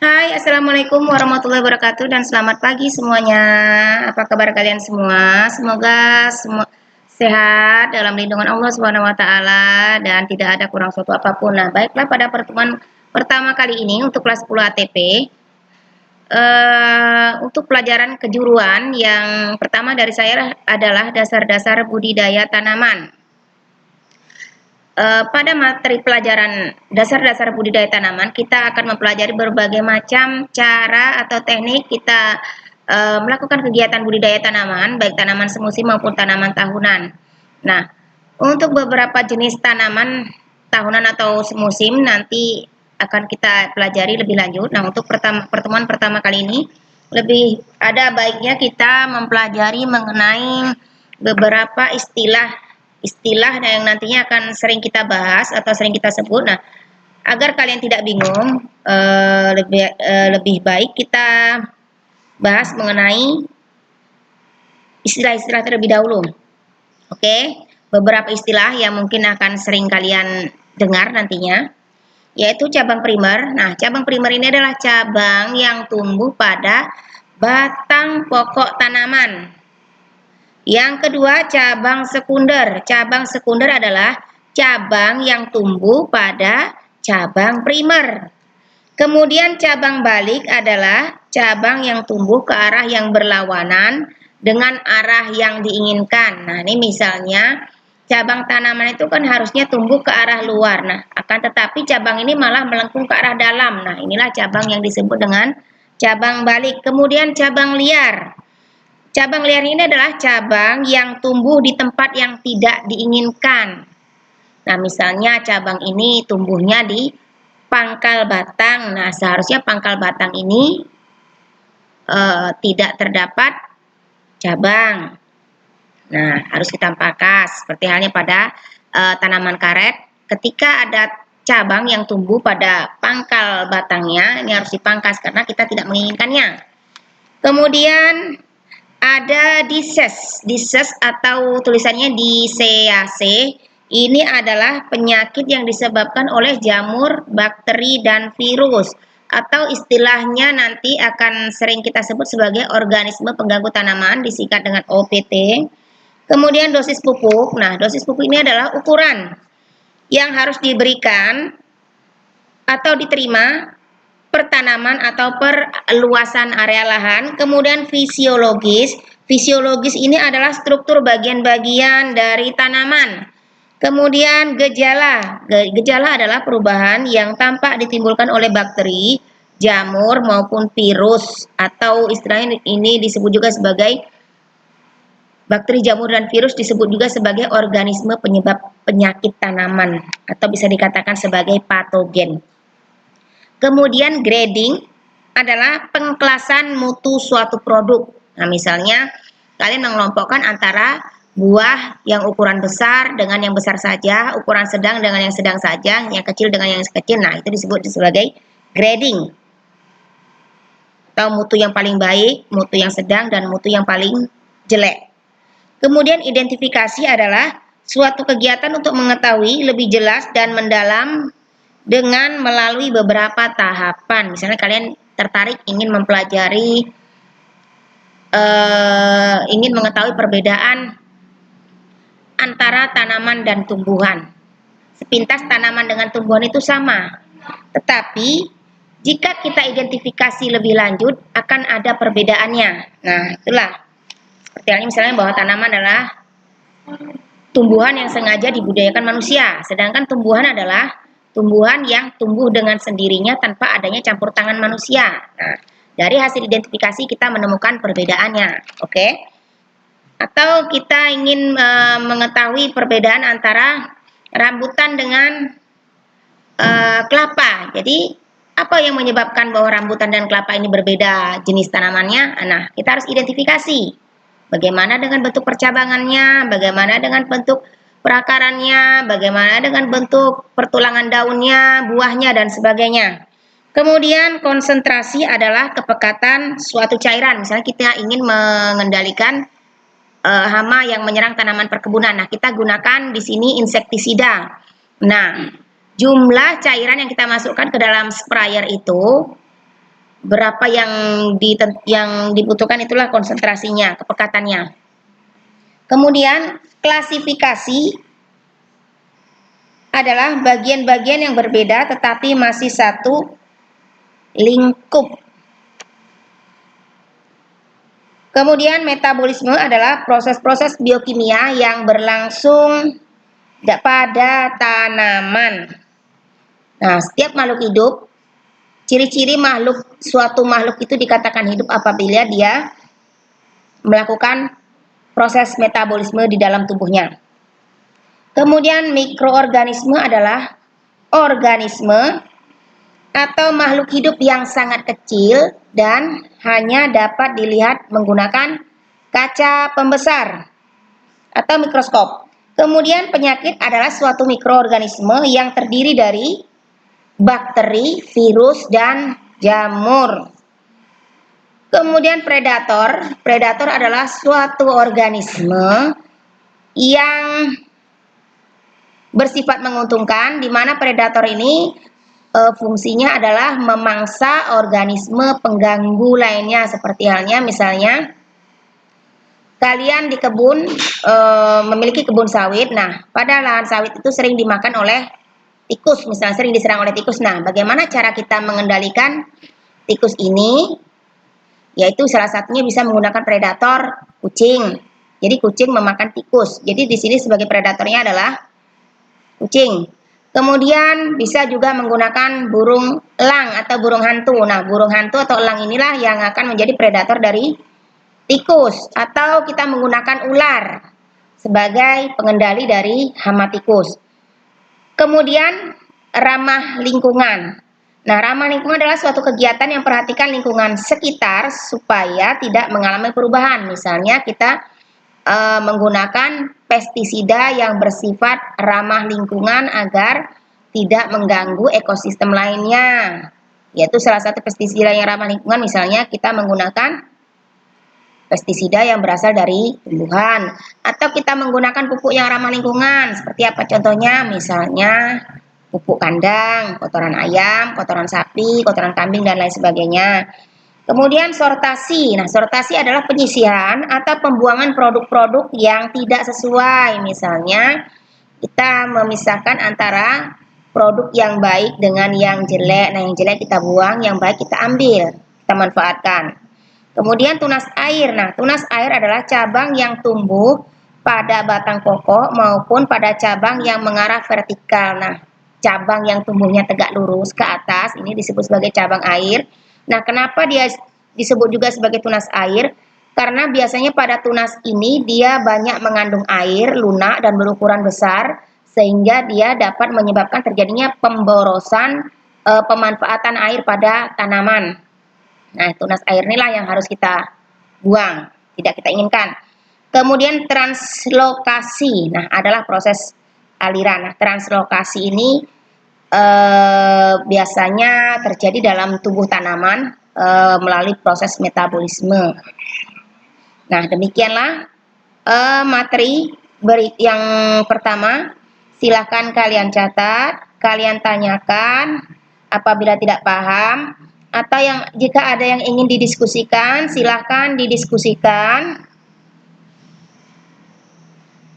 Hai, Assalamualaikum warahmatullahi wabarakatuh dan selamat pagi semuanya. Apa kabar kalian semua? Semoga semua sehat dalam lindungan Allah Subhanahu wa taala dan tidak ada kurang suatu apapun. Nah, baiklah pada pertemuan pertama kali ini untuk kelas 10 ATP untuk pelajaran kejuruan yang pertama dari saya adalah dasar-dasar budidaya tanaman. Pada materi pelajaran dasar-dasar budidaya tanaman, kita akan mempelajari berbagai macam cara atau teknik kita melakukan kegiatan budidaya tanaman, baik tanaman semusim maupun tanaman tahunan. Nah, untuk beberapa jenis tanaman tahunan atau semusim nanti akan kita pelajari lebih lanjut. Nah, untuk pertemuan pertama kali ini lebih ada baiknya kita mempelajari mengenai beberapa istilah yang nantinya akan sering kita bahas atau sering kita sebut. Nah, agar kalian tidak bingung, lebih baik kita bahas mengenai istilah-istilah terlebih dahulu. Oke, beberapa istilah yang mungkin akan sering kalian dengar nantinya, yaitu cabang primer. Nah, cabang primer ini adalah cabang yang tumbuh pada batang pokok tanaman. Yang kedua, cabang sekunder. Cabang sekunder adalah cabang yang tumbuh pada cabang primer. Kemudian cabang balik adalah cabang yang tumbuh ke arah yang berlawanan dengan arah yang diinginkan. Nah, ini misalnya cabang tanaman itu kan harusnya tumbuh ke arah luar. Nah, akan tetapi cabang ini malah melengkung ke arah dalam. Nah, inilah cabang yang disebut dengan cabang balik. Kemudian cabang liar. Cabang liar ini adalah cabang yang tumbuh di tempat yang tidak diinginkan. Nah, misalnya cabang ini tumbuhnya di pangkal batang. Nah, seharusnya pangkal batang ini tidak terdapat cabang. Nah, harus kita pangkas. Seperti halnya pada tanaman karet, ketika ada cabang yang tumbuh pada pangkal batangnya, ini harus dipangkas karena kita tidak menginginkannya. Kemudian ada disease atau tulisannya DCAC. Ini adalah penyakit yang disebabkan oleh jamur, bakteri, dan virus. Atau istilahnya nanti akan sering kita sebut sebagai organisme pengganggu tanaman, disingkat dengan OPT. Kemudian dosis pupuk. Nah, dosis pupuk ini adalah ukuran yang harus diberikan atau diterima per tanaman atau per luasan area lahan. Kemudian fisiologis. Fisiologis ini adalah struktur bagian-bagian dari tanaman. Kemudian gejala. Gejala adalah perubahan yang tampak ditimbulkan oleh bakteri, jamur maupun virus, atau istilahnya ini disebut juga sebagai bakteri, jamur, dan virus disebut juga sebagai organisme penyebab penyakit tanaman atau bisa dikatakan sebagai patogen. Kemudian grading adalah pengklasan mutu suatu produk. Nah, misalnya kalian mengelompokkan antara buah yang ukuran besar dengan yang besar saja, ukuran sedang dengan yang sedang saja, yang kecil dengan yang kecil. Nah, itu disebut sebagai grading. Atau mutu yang paling baik, mutu yang sedang, dan mutu yang paling jelek. Kemudian identifikasi adalah suatu kegiatan untuk mengetahui lebih jelas dan mendalam dengan melalui beberapa tahapan. Misalnya kalian tertarik ingin mempelajari, ingin mengetahui perbedaan antara tanaman dan tumbuhan. Sepintas tanaman dengan tumbuhan itu sama. Tetapi jika kita identifikasi lebih lanjut akan ada perbedaannya. Nah, itulah. Seperti halnya misalnya bahwa tanaman adalah tumbuhan yang sengaja dibudidayakan manusia, sedangkan tumbuhan adalah tumbuhan yang tumbuh dengan sendirinya tanpa adanya campur tangan manusia. Nah, dari hasil identifikasi kita menemukan perbedaannya, oke? Atau kita ingin mengetahui perbedaan antara rambutan dengan kelapa. Jadi, apa yang menyebabkan bahwa rambutan dan kelapa ini berbeda jenis tanamannya? Nah, kita harus identifikasi. Bagaimana dengan bentuk percabangannya, bagaimana dengan bentuk perakarannya, bagaimana dengan bentuk pertulangan daunnya, buahnya, dan sebagainya. Kemudian konsentrasi adalah kepekatan suatu cairan. Misalnya kita ingin mengendalikan hama yang menyerang tanaman perkebunan. Nah, kita gunakan di sini insektisida. Nah, jumlah cairan yang kita masukkan ke dalam sprayer itu berapa yang dibutuhkan, itulah konsentrasinya, kepekatannya. Kemudian klasifikasi adalah bagian-bagian yang berbeda tetapi masih satu lingkup. Kemudian metabolisme adalah proses-proses biokimia yang berlangsung pada tanaman. Nah, setiap makhluk hidup, ciri-ciri suatu makhluk itu dikatakan hidup apabila dia melakukan proses metabolisme di dalam tubuhnya. Kemudian mikroorganisme adalah organisme atau makhluk hidup yang sangat kecil dan hanya dapat dilihat menggunakan kaca pembesar atau mikroskop. Kemudian penyakit adalah suatu mikroorganisme yang terdiri dari bakteri, virus, dan jamur. Kemudian predator. Predator adalah suatu organisme yang bersifat menguntungkan, di mana predator ini fungsinya adalah memangsa organisme pengganggu lainnya, seperti halnya misalnya kalian di kebun memiliki kebun sawit. Nah, pada lahan sawit itu sering dimakan oleh tikus, misalnya sering diserang oleh tikus. Nah, bagaimana cara kita mengendalikan tikus ini? Yaitu salah satunya bisa menggunakan predator kucing. Jadi kucing memakan tikus. Jadi di sini sebagai predatornya adalah kucing. Kemudian bisa juga menggunakan burung elang atau burung hantu. Nah, burung hantu atau elang inilah yang akan menjadi predator dari tikus. Atau kita menggunakan ular sebagai pengendali dari hama tikus. Kemudian ramah lingkungan. Nah, ramah lingkungan adalah suatu kegiatan yang perhatikan lingkungan sekitar supaya tidak mengalami perubahan. Misalnya kita menggunakan pestisida yang bersifat ramah lingkungan agar tidak mengganggu ekosistem lainnya. Yaitu salah satu pestisida yang ramah lingkungan, misalnya kita menggunakan pestisida yang berasal dari tumbuhan, atau kita menggunakan pupuk yang ramah lingkungan. Seperti apa contohnya? Misalnya pupuk kandang, kotoran ayam, kotoran sapi, kotoran kambing, dan lain sebagainya. Kemudian sortasi. Nah, sortasi adalah penyisihan atau pembuangan produk-produk yang tidak sesuai. Misalnya, kita memisahkan antara produk yang baik dengan yang jelek. Nah, yang jelek kita buang, yang baik kita ambil, kita manfaatkan. Kemudian tunas air. Nah, tunas air adalah cabang yang tumbuh pada batang pokok maupun pada cabang yang mengarah vertikal. Nah, cabang yang tumbuhnya tegak lurus ke atas, ini disebut sebagai cabang air. Nah, kenapa dia disebut juga sebagai tunas air? Karena biasanya pada tunas ini dia banyak mengandung air, lunak, dan berukuran besar, sehingga dia dapat menyebabkan terjadinya pemborosan pemanfaatan air pada tanaman. Nah, tunas air inilah yang harus kita buang, tidak kita inginkan. Kemudian translokasi. Nah, adalah proses aliran. Nah, translokasi ini biasanya terjadi dalam tubuh tanaman melalui proses metabolisme. Nah, demikianlah materi yang pertama. Silahkan kalian catat, kalian tanyakan apabila tidak paham, atau jika ada yang ingin didiskusikan, silahkan didiskusikan.